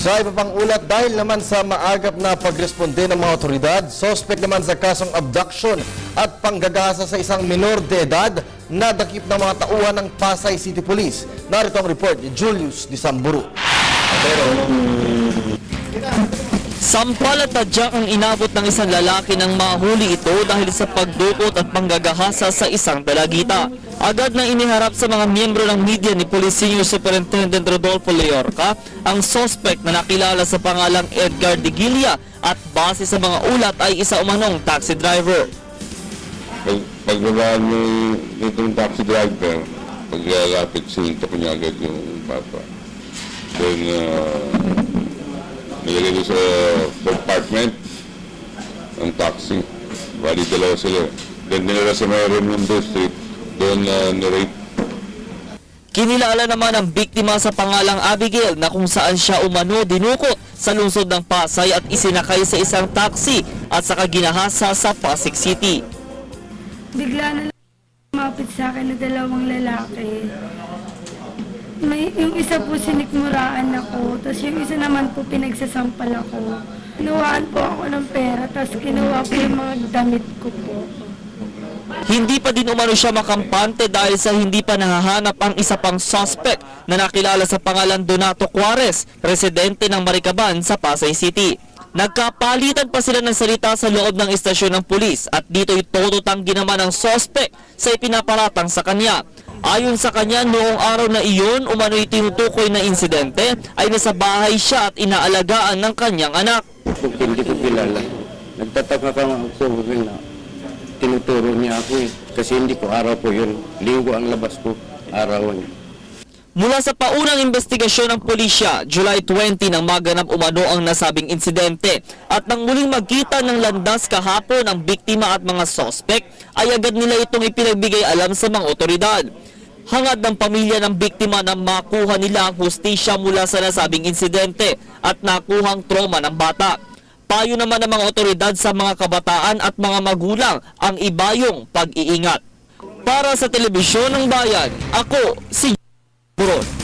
Sa iba pang ulat, dahil naman sa maagap na pagresponde ng mga otoridad, suspect naman sa kasong abduction at panggagahasa sa isang minor de edad, nadakip ng mga tauhan ng Pasay City Police. Narito ang report ni Julius Disamburu. Sampal at tadyak ang inabot ng isang lalaki nang mahuli ito dahil sa pagdukot at panggagahasa sa isang dalagita. Agad na iniharap sa mga miyembro ng media ni Police Senior Superintendent Rodolfo Leorca ang suspect na nakilala sa pangalang Edgar Digilla at base sa mga ulat ay isa umanong taxi driver. Pagbabaan mo itong taxi driver, paglalapit sinunta ko niya agad yung papa. Then, nilagay doon sa compartment ng taxi. Bali, dalawa sila. Then, nilala sa may Raimundo Street, doon na-rape. Kinilala naman ang biktima sa pangalang Abigail na kung saan siya umano dinukot sa lungsod ng Pasay at isinakay sa isang taxi at saka ginahasa sa Pasig City. Bigla na lang lumapit sa akin na dalawang lalaki. Yung isa po sinikmuraan ako, tapos yung isa naman po pinagsasampal ako. Kinuhaan po ako ng pera, tapos kinuha po yung mga damit ko po. Hindi pa din umano siya makampante dahil sa hindi pa nahahanap ang isa pang suspect na nakilala sa pangalan Donato Juarez, presidente ng Maricaban sa Pasay City. Nagkapalitan pa sila ng salita sa loob ng istasyon ng pulis at dito'y tututanggi naman ang suspect sa ipinaparatang sa kanya. Ayon sa kanya, noong araw na iyon, umano'y tinutukoy na insidente ay nasa bahay siya at inaalagaan ng kanyang anak. Hindi ko kilala. Nagtataka ka ako na tinuturo niya ako kasi hindi ko araw po yun. Linggo ang labas ko, arawan niya. Mula sa paunang investigasyon ng pulisya, July 20 nang maganap umano ang nasabing insidente at nang muling magkita ng landas kahapon ang biktima at mga suspect ay agad nila itong ipinagbigay alam sa mga otoridad. Hangad ng pamilya ng biktima na makuha nila ang hustisya mula sa nasabing insidente at nakuhang trauma ng bata. Payo naman ng mga otoridad sa mga kabataan at mga magulang ang ibayong pag-iingat. Para sa Telebisyon ng Bayan, ako si Buron.